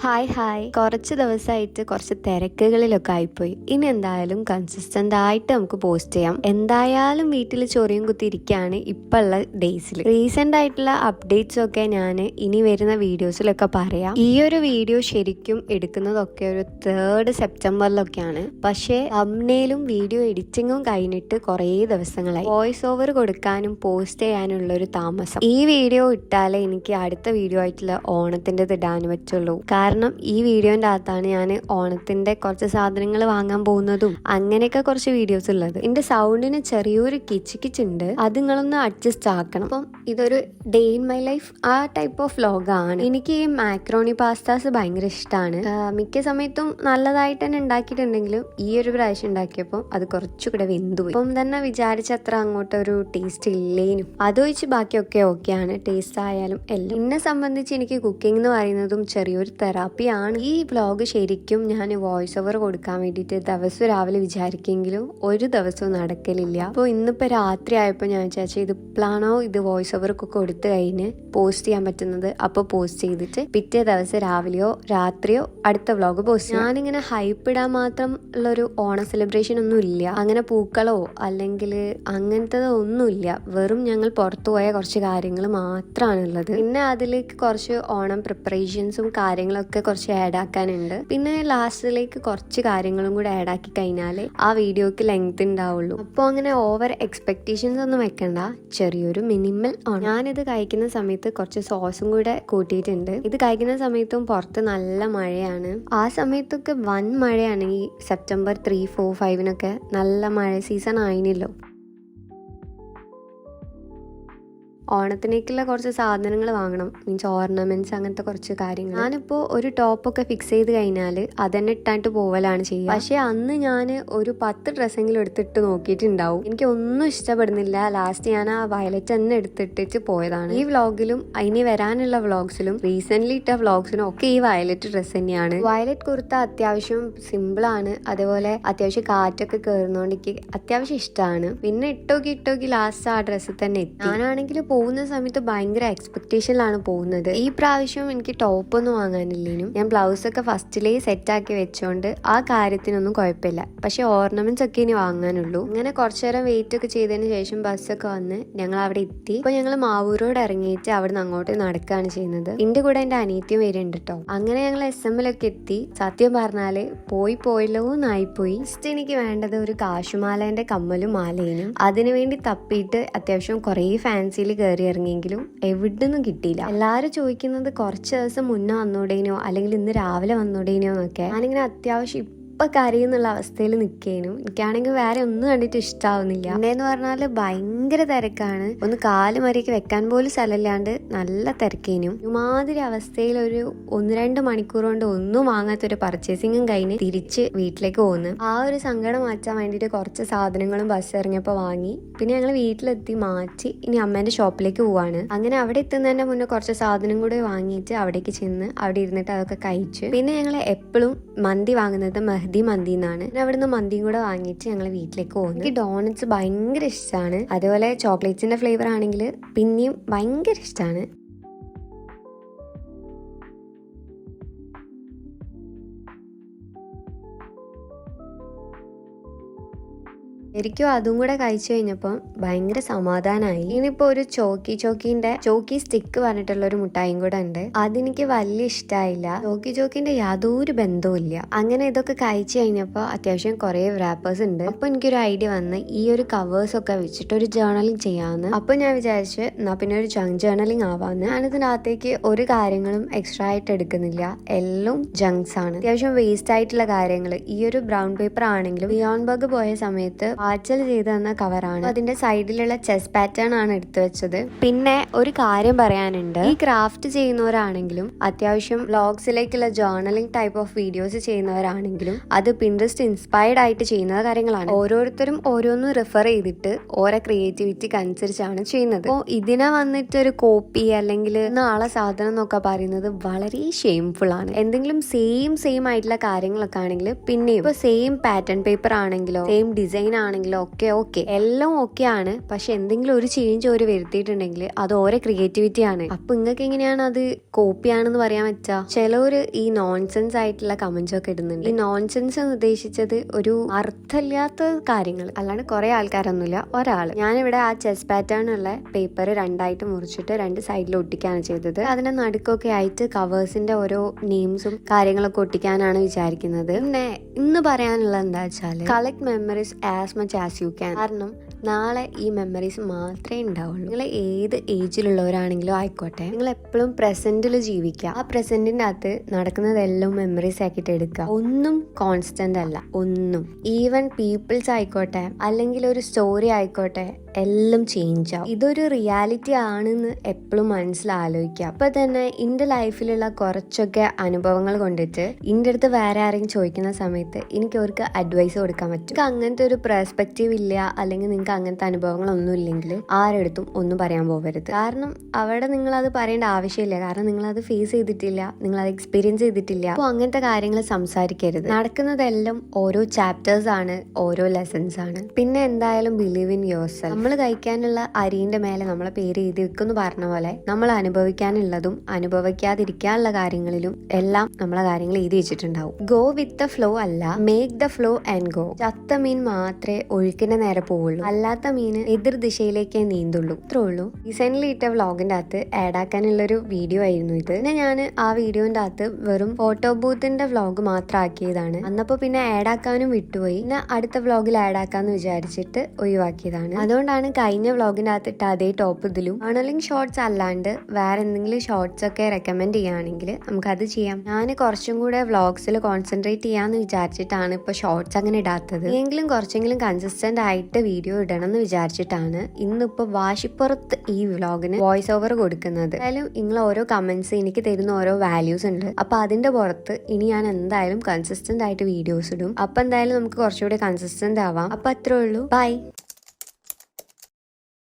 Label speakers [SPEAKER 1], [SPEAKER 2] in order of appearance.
[SPEAKER 1] Hi കുറച്ച് ദിവസമായിട്ട് കുറച്ച് തിരക്കുകളിലൊക്കെ ആയിപ്പോയി. ഇനി എന്തായാലും കൺസിസ്റ്റന്റ് ആയിട്ട് നമുക്ക് പോസ്റ്റ് ചെയ്യാം. എന്തായാലും വീട്ടിൽ ചൊറിയും കുത്തി ഇരിക്കുകയാണ് ഇപ്പോഴുള്ള ഡേയ്സിൽ. റീസെന്റ് ആയിട്ടുള്ള അപ്ഡേറ്റ്സ് ഒക്കെ ഞാൻ ഇനി വരുന്ന വീഡിയോസിലൊക്കെ പറയാം. ഈ ഒരു വീഡിയോ ശരിക്കും എടുക്കുന്നതൊക്കെ ഒരു 3rd സെപ്റ്റംബറിലൊക്കെയാണ്. പക്ഷേ തംബ്നെയിലും വീഡിയോ എഡിറ്റിങ്ങും കഴിഞ്ഞിട്ട് കുറേ ദിവസങ്ങളായി. വോയിസ് ഓവർ കൊടുക്കാനും പോസ്റ്റ് ചെയ്യാനുള്ള ഒരു താമസം. ഈ വീഡിയോ ഇട്ടാലേ എനിക്ക് അടുത്ത വീഡിയോ ആയിട്ടുള്ള ഓണത്തിൻ്റെത് ഇടാൻ പറ്റുള്ളൂ. കാരണം ഈ വീഡിയോന്റെ അകത്താണ് ഞാൻ ഓണത്തിന്റെ കുറച്ച് സാധനങ്ങൾ വാങ്ങാൻ പോകുന്നതും അങ്ങനെയൊക്കെ കുറച്ച് വീഡിയോസ് ഉള്ളത്. എന്റെ സൗണ്ടിന് ചെറിയൊരു കിച്ചുണ്ട്, അത് നിങ്ങളൊന്ന് അഡ്ജസ്റ്റ് ആക്കണം. അപ്പം ഇതൊരു ഡേ ഇൻ മൈ ലൈഫ് ആ ടൈപ്പ് ഓഫ് വ്ലോഗാണ്. എനിക്ക് ഈ മാക്രോണി പാസ്താസ് ഭയങ്കര ഇഷ്ടമാണ്. മിക്ക സമയത്തും നല്ലതായിട്ട് തന്നെ ഉണ്ടാക്കിയിട്ടുണ്ടെങ്കിലും ഈ ഒരു പ്രാവശ്യം ഉണ്ടാക്കിയപ്പോൾ അത് കുറച്ചുകൂടെ വെന്തുപോയി. അപ്പം തന്നെ വിചാരിച്ചത്ര അങ്ങോട്ടൊരു ടേസ്റ്റ് ഇല്ലേനും. അതൊഴിച്ച് ബാക്കിയൊക്കെ ഓക്കെയാണ്, ടേസ്റ്റ് ആയാലും എല്ലാം. എന്നെ സംബന്ധിച്ച് എനിക്ക് കുക്കിംഗ് എന്ന് പറയുന്നതും ചെറിയൊരു തെറാപ്പിയാണ്. ഈ വ്ലോഗ് ശരിക്കും ഞാൻ വോയിസ് ഓവർ കൊടുക്കാൻ വേണ്ടിയിട്ട് ദിവസം രാവിലെ വിചാരിക്കെങ്കിലും ഒരു ദിവസവും നടക്കലില്ല. അപ്പോൾ ഇന്നിപ്പോൾ രാത്രി ആയപ്പോൾ ഞാൻ വിചാരിച്ചു ഇതിപ്പോഴാണോ ഇത് വോയിസ് ഓവർ ഒക്കെ കൊടുത്തു കഴിഞ്ഞ് പോസ്റ്റ് ചെയ്യാൻ പറ്റുന്നത്, അപ്പോൾ പോസ്റ്റ് ചെയ്തിട്ട് പിറ്റേ ദിവസം രാവിലെയോ രാത്രിയോ അടുത്ത വ്ലോഗ് പോസ്റ്റ്. ഞാനിങ്ങനെ ഹൈപ്പ് ഇടാൻ മാത്രം ഉള്ളൊരു ഓണ സെലിബ്രേഷൻ ഒന്നും ഇല്ല. അങ്ങനെ പൂക്കളോ അല്ലെങ്കിൽ അങ്ങനത്തെ ഒന്നുമില്ല. വെറും ഞങ്ങൾ പുറത്തു പോയ കുറച്ച് കാര്യങ്ങൾ മാത്രമാണ് ഉള്ളത്. പിന്നെ അതിലേക്ക് കുറച്ച് ഓണം പ്രിപ്പറേഷൻസും കാര്യങ്ങളൊക്കെ കുറച്ച് ആഡ് ആക്കാനുണ്ട്. പിന്നെ ലാസ്റ്റിലേക്ക് കുറച്ച് കാര്യങ്ങളും കൂടെ ആഡ് ആക്കി കഴിഞ്ഞാലേ ആ വീഡിയോക്ക് ലെങ്ത് ഉണ്ടാവുള്ളൂ. അപ്പോൾ അങ്ങനെ ഓവർ എക്സ്പെക്ടേഷൻസ് ഒന്നും വെക്കണ്ട, ചെറിയൊരു മിനിമൽ ആണ്. ഞാനിത് കഴിക്കുന്ന സമയത്ത് കുറച്ച് സോസും കൂടെ കൂട്ടിയിട്ടുണ്ട്. ഇത് കഴിക്കുന്ന സമയത്തും പുറത്ത് നല്ല മഴയാണ്. ആ സമയത്തൊക്കെ വൻ മഴയാണ്. ഈ സെപ്റ്റംബർ 3, 4, 5 നല്ല മഴ സീസൺ ആയിനല്ലോ. ഓണത്തിനേക്കുള്ള കുറച്ച് സാധനങ്ങൾ വാങ്ങണം, മീൻസ് ഓർണമെന്റ്സ് അങ്ങനത്തെ കുറച്ച് കാര്യങ്ങൾ. ഞാനിപ്പോൾ ഒരു ടോപ്പൊക്കെ ഫിക്സ് ചെയ്ത് കഴിഞ്ഞാൽ അതന്നെ ഇട്ടായിട്ട് പോവലാണ് ചെയ്യുക. പക്ഷെ അന്ന് ഞാൻ ഒരു 10 ഡ്രസ്സെങ്കിലും എടുത്തിട്ട് നോക്കിയിട്ടുണ്ടാവും. എനിക്ക് ഒന്നും ഇഷ്ടപ്പെടുന്നില്ല. ലാസ്റ്റ് ഞാൻ ആ വയലറ്റ് തന്നെ എടുത്തിട്ട് പോയതാണ്. ഈ വ്ളോഗിലും ഇനി വരാനുള്ള വ്ളോഗ്സിലും റീസെന്റ് ഇട്ട വ്ളോഗ്സിനും ഒക്കെ ഈ വയലറ്റ് ഡ്രസ്സ് തന്നെയാണ്. വയലറ്റ് കുർത്ത അത്യാവശ്യം സിമ്പിളാണ്, അതേപോലെ അത്യാവശ്യം കാറ്റൊക്കെ കയറുന്നോണ്ട് എനിക്ക് അത്യാവശ്യം ഇഷ്ടമാണ്. പിന്നെ ഇട്ടോക്കി ലാസ്റ്റ് ആ ഡ്രസ്സിൽ തന്നെ എത്തി. ഞാനാണെങ്കിൽ പോകുന്ന സമയത്ത് ഭയങ്കര എക്സ്പെക്ടേഷനിലാണ് പോകുന്നത്. ഈ പ്രാവശ്യം എനിക്ക് ടോപ്പൊന്നും വാങ്ങാനില്ലേനും ഞാൻ ബ്ലൗസ് ഒക്കെ ഫസ്റ്റിലേ സെറ്റാക്കി വെച്ചോണ്ട് ആ കാര്യത്തിനൊന്നും കുഴപ്പമില്ല. പക്ഷെ ഓർണമെന്റ്സ് ഒക്കെ ഇനി വാങ്ങാനുള്ളൂ. അങ്ങനെ കുറച്ചു നേരം വെയിറ്റ് ഒക്കെ ചെയ്തതിന് ശേഷം ബസ്സൊക്കെ വന്ന് ഞങ്ങൾ അവിടെ എത്തി. ഇപ്പൊ ഞങ്ങൾ മാവൂരോട് ഇറങ്ങിയിട്ട് അവിടെ നിന്ന് അങ്ങോട്ട് നടക്കുകയാണ് ചെയ്യുന്നത്. എന്റെ കൂടെ എന്റെ അനിയത്തിയും വരുന്നുണ്ട് കേട്ടോ. അങ്ങനെ ഞങ്ങൾ SM എത്തി. സത്യം പറഞ്ഞാല് പോയല്ലോ എന്നായിപ്പോയി. ഫസ്റ്റ് എനിക്ക് വേണ്ടത് ഒരു കാശുമാലേന്റെ കമ്മലും മാലേനും. അതിനുവേണ്ടി തപ്പിയിട്ട് അത്യാവശ്യം കുറേ ഫാൻസിയിൽ കയറി ഇറങ്ങിയെങ്കിലും എവിടുന്നും കിട്ടിയില്ല. എല്ലാവരും ചോദിക്കുന്നത് കുറച്ച് ദിവസം മുന്നേ വന്നോടേനോ അല്ലെങ്കിൽ ഇന്ന് രാവിലെ വന്നോടേനോ എന്നൊക്കെ. ഞാനിങ്ങനെ അത്യാവശ്യം കരയുന്നുള്ള അവസ്ഥയിൽ നിൽക്കേനും. എനിക്കാണെങ്കിൽ വേറെ ഒന്നും കണ്ടിട്ട് ഇഷ്ടാവുന്നില്ല. എന്നെന്ന് പറഞ്ഞാല് ഭയങ്കര തിരക്കാണ്. ഒന്ന് കാല് മരിക്ക് വെക്കാൻ പോലും സ്ഥലമില്ലാണ്ട് നല്ല തിരക്കേനും. ഒരുമാതിരി അവസ്ഥയിൽ ഒരു 1-2 മണിക്കൂർ കൊണ്ട് ഒന്നും വാങ്ങാത്തൊരു പർച്ചേസിങ്ങും കഴിഞ്ഞ് തിരിച്ച് വീട്ടിലേക്ക് പോകുന്നു. ആ ഒരു സങ്കടം മാറ്റാൻ വേണ്ടിയിട്ട് കുറച്ച് സാധനങ്ങളും ബസ് ഇറങ്ങിയപ്പോൾ വാങ്ങി. പിന്നെ ഞങ്ങൾ വീട്ടിലെത്തി മാറ്റി ഇനി അമ്മേന്റെ ഷോപ്പിലേക്ക് പോവാണ്. അങ്ങനെ അവിടെ എത്തുന്നതിന്റെ മുന്നേ കുറച്ച് സാധനം കൂടെ വാങ്ങിയിട്ട് അവിടേക്ക് ചെന്ന് അവിടെ ഇരുന്നിട്ട് അതൊക്കെ കഴിച്ചു. പിന്നെ ഞങ്ങൾ എപ്പോഴും മന്തി വാങ്ങുന്നത് മന്തി എന്നാണ്. അവിടുന്ന് മന്തിയും കൂടെ വാങ്ങിയിട്ട് ഞങ്ങൾ വീട്ടിലേക്ക് പോകുന്നു. എനിക്ക് ഡോണറ്റ്സ് ഭയങ്കര ഇഷ്ടമാണ്. അതേപോലെ ചോക്ലേറ്റ്സിന്റെ ഫ്ലേവർ ആണെങ്കിൽ പിന്നെയും ഭയങ്കര ഇഷ്ടമാണ്. ശരിക്കും അതും കൂടെ കഴിച്ചു കഴിഞ്ഞപ്പോൾ ഭയങ്കര സമാധാനമായി. ഇനിയിപ്പോ ഒരു ചോക്കി സ്റ്റിക്ക് പറഞ്ഞിട്ടുള്ള ഒരു മുട്ടായും കൂടെ ഉണ്ട്. അതെനിക്ക് വലിയ ഇഷ്ടമായില്ല. ചോക്കിന്റെ യാതൊരു ബന്ധവും ഇല്ല. അങ്ങനെ ഇതൊക്കെ കഴിച്ചു കഴിഞ്ഞപ്പോൾ അത്യാവശ്യം കുറെ റാപ്പേഴ്സ് ഉണ്ട്. അപ്പൊ എനിക്കൊരു ഐഡിയ വന്ന് ഈ ഒരു കവേഴ്സ് ഒക്കെ വെച്ചിട്ട് ഒരു ജേർണലിംഗ് ചെയ്യാമെന്ന്. അപ്പൊ ഞാൻ വിചാരിച്ചു എന്നാ പിന്നെ ഒരു ജങ്ക് ജേർണലിംഗ് ആവാന്ന്. ഞാനിതിനകത്തേക്ക് ഒരു കാര്യങ്ങളും എക്സ്ട്രാ ആയിട്ട് എടുക്കുന്നില്ല, എല്ലാം ജങ്ക്സ് ആണ്. അത്യാവശ്യം വേസ്റ്റ് ആയിട്ടുള്ള കാര്യങ്ങൾ. ഈ ഒരു ബ്രൗൺ പേപ്പർ ആണെങ്കിലും ബിയോണ്ട് ബർഗ് പോയ സമയത്ത് പാർസൽ ചെയ്ത് തന്ന കവറാണ്. അതിന്റെ സൈഡിലുള്ള ചെസ് പാറ്റേൺ ആണ് എടുത്തു വെച്ചത്. പിന്നെ ഒരു കാര്യം പറയാനുണ്ട്, ഈ ക്രാഫ്റ്റ് ചെയ്യുന്നവരാണെങ്കിലും അത്യാവശ്യം വ്ളോഗ്സിലേക്കുള്ള ജേർണലിംഗ് ടൈപ്പ് ഓഫ് വീഡിയോസ് ചെയ്യുന്നവരാണെങ്കിലും അത് പിൻട്രസ്റ്റ് ഇൻസ്പയർഡ് ആയിട്ട് ചെയ്യുന്ന കാര്യങ്ങളാണ്. ഓരോരുത്തരും ഓരോന്നും റെഫർ ചെയ്തിട്ട് ഓരോ ക്രിയേറ്റിവിറ്റിക്ക് അനുസരിച്ചാണ് ചെയ്യുന്നത്. അപ്പോൾ ഇതിനെ വന്നിട്ട് ഒരു കോപ്പി അല്ലെങ്കിൽ നാളെ സാധനം എന്നൊക്കെ പറയുന്നത് വളരെ ഷെയിംഫുൾ ആണ്. എന്തെങ്കിലും സെയിം ആയിട്ടുള്ള കാര്യങ്ങളൊക്കെ ആണെങ്കിൽ പിന്നെ ഇപ്പോൾ സെയിം പാറ്റേൺ പേപ്പർ ആണെങ്കിലോ സെയിം ഡിസൈൻ ആണെങ്കിലും ഒക്കെ ഓക്കെ എല്ലാം ഓക്കെ ആണ്. പക്ഷെ എന്തെങ്കിലും ഒരു ചേഞ്ച് അവർ വരുത്തിയിട്ടുണ്ടെങ്കിൽ അത് ഓരോ ക്രിയേറ്റിവിറ്റി ആണ്. അപ്പൊ നിങ്ങൾക്ക് എങ്ങനെയാണ് അത് കോപ്പിയാണെന്ന് പറയാൻ പറ്റാ? ചിലവര് ഈ നോൺസെൻസ് ആയിട്ടുള്ള കമന്റ്സ് ഒക്കെ ഇടുന്നുണ്ട്. ഈ നോൺസെൻസ് എന്ന് ഉദ്ദേശിച്ചത് ഒരു അർത്ഥമില്ലാത്ത കാര്യങ്ങൾ, അല്ലാണ്ട് കുറെ ആൾക്കാരൊന്നുമില്ല, ഒരാള്. ഞാനിവിടെ ആ ചെസ് പാറ്റേൺ ഉള്ള പേപ്പർ രണ്ടായിട്ട് മുറിച്ചിട്ട് രണ്ട് സൈഡിൽ ഒട്ടിക്കാണ് ചെയ്തത്. അതിന്റെ നടുക്കൊക്കെ ആയിട്ട് കവേഴ്സിന്റെ ഓരോ നെയിംസും കാര്യങ്ങളൊക്കെ ഒട്ടിക്കാനാണ് വിചാരിക്കുന്നത്. പിന്നെ ഇന്ന് പറയാനുള്ളത് എന്താ വെച്ചാല് collect memories as much as you can. കാരണം നാളെ ഈ മെമ്മറീസ് മാത്രമേ ഉണ്ടാവുള്ളൂ. നിങ്ങൾ ഏത് ഏജിലുള്ളവരാണെങ്കിലും ആയിക്കോട്ടെ, നിങ്ങൾ എപ്പോഴും പ്രസന്റിൽ ജീവിക്കുക. ആ പ്രസന്റിന്റെ അകത്ത് നടക്കുന്നതെല്ലാം മെമ്മറീസ് ആക്കിയിട്ട് എടുക്കുക. ഒന്നും കോൺസ്റ്റന്റ് അല്ല, ഒന്നും. ഈവൻ പീപ്പിൾസ് ആയിക്കോട്ടെ, അല്ലെങ്കിൽ ഒരു സ്റ്റോറി ആയിക്കോട്ടെ, എല്ലാം ചേഞ്ച് ആവും. ഇതൊരു റിയാലിറ്റി ആണെന്ന് എപ്പോഴും മനസ്സിലാലോചിക്കുക. അപ്പൊ തന്നെ എന്റെ ലൈഫിലുള്ള കുറച്ചൊക്കെ അനുഭവങ്ങൾ കൊണ്ടിട്ട് എന്റെ അടുത്ത് വേറെ ആരെങ്കിലും ചോദിക്കുന്ന സമയത്ത് എനിക്ക് അവർക്ക് അഡ്വൈസ് കൊടുക്കാൻ പറ്റും. നിങ്ങൾക്ക് അങ്ങനത്തെ ഒരു പെർസ്പെക്റ്റീവ് ഇല്ല, അല്ലെങ്കിൽ നിങ്ങൾക്ക് അങ്ങനത്തെ അനുഭവങ്ങളൊന്നും ഇല്ലെങ്കിൽ ആരെടുത്തും ഒന്നും പറയാൻ പോകരുത്. കാരണം അവിടെ നിങ്ങൾ അത് പറയേണ്ട ആവശ്യമില്ല. കാരണം നിങ്ങൾ അത് ഫേസ് ചെയ്തിട്ടില്ല, നിങ്ങൾ അത് എക്സ്പീരിയൻസ് ചെയ്തിട്ടില്ല. അപ്പോൾ അങ്ങനത്തെ കാര്യങ്ങൾ സംസാരിക്കരുത്. നടക്കുന്നതെല്ലാം ഓരോ ചാപ്റ്റേഴ്സ് ആണ്, ഓരോ ലെസൺസ് ആണ്. പിന്നെ എന്തായാലും ബിലീവ് ഇൻ യുവർ സെൽഫ്. നമ്മൾ കഴിക്കാനുള്ള അരിന്റെ മേലെ നമ്മളെ പേര് എഴുതി വെക്കുന്നു പറഞ്ഞ പോലെ നമ്മൾ അനുഭവിക്കാനുള്ളതും അനുഭവിക്കാതിരിക്കാനുള്ള കാര്യങ്ങളിലും എല്ലാം നമ്മളെ കാര്യങ്ങൾ എഴുതി വെച്ചിട്ടുണ്ടാവും. ഗോ വിത്ത് ദ ഫ്ലോ അല്ല, make the flow and go. ചത്ത മീൻ മാത്രമേ ഒഴുക്കിന്റെ നേരെ പോവുള്ളൂ, അല്ലാത്ത മീന് എതിർ ദിശയിലേക്കേ നീന്തുള്ളൂ. ഇത്രേ ഉള്ളൂ. റീസെന്റ് ഇട്ട വ്ളോഗിന്റെ അകത്ത് ആഡ് ആക്കാനുള്ളൊരു വീഡിയോ ആയിരുന്നു ഇത്. പിന്നെ ഞാൻ ആ വീഡിയോന്റെ അകത്ത് വെറും ഫോട്ടോ ബൂത്തിന്റെ വ്ളോഗ് മാത്രം ആക്കിയതാണ്. അന്നപ്പോ പിന്നെ ആഡ് ആക്കാനും വിട്ടുപോയി. പിന്നെ അടുത്ത വ്ളോഗിൽ ആഡ് ആക്കാന്ന് വിചാരിച്ചിട്ട് ഒഴിവാക്കിയതാണ്. അതുകൊണ്ടാണ് കഴിഞ്ഞ വ്ളോഗിന്റെ അകത്ത് ഇട്ട അതേ ടോപ്പ് ഇതിലും മോഡലിംഗ് ഷോർട്സ് അല്ലാണ്ട് വേറെ എന്തെങ്കിലും ഷോർട്സ് ഒക്കെ റെക്കമെൻഡ് ചെയ്യുകയാണെങ്കിൽ നമുക്കത് ചെയ്യാം. ഞാൻ കുറച്ചും കൂടെ വ്ളോഗ്സിൽ കോൺസെൻട്രേറ്റ് ചെയ്യാന്ന് വിചാരിച്ചിട്ടാണ് ഇപ്പൊ ഷോർട്സ് അങ്ങനെ ഇടാത്തത്. എങ്കിലും കുറച്ചെങ്കിലും കൺസിസ്റ്റന്റ് ആയിട്ട് വീഡിയോ ഇടണം എന്ന് വിചാരിച്ചിട്ടാണ് ഇന്നിപ്പോ വാശിപ്പുറത്ത് ഈ വ്ളോഗിന് വോയിസ് ഓവർ കൊടുക്കുന്നത്. എന്തായാലും നിങ്ങൾ ഓരോ കമന്റ്സ് എനിക്ക് തരുന്ന ഓരോ വാല്യൂസ് ഉണ്ട്. അപ്പൊ അതിന്റെ പുറത്ത് ഇനി ഞാൻ എന്തായാലും കൺസിസ്റ്റന്റ് ആയിട്ട് വീഡിയോസ് ഇടും. അപ്പൊ എന്തായാലും നമുക്ക് കുറച്ചുകൂടെ കൺസിസ്റ്റന്റ് ആവാം. അപ്പൊ അത്രേ ഉള്ളൂ. ബൈ.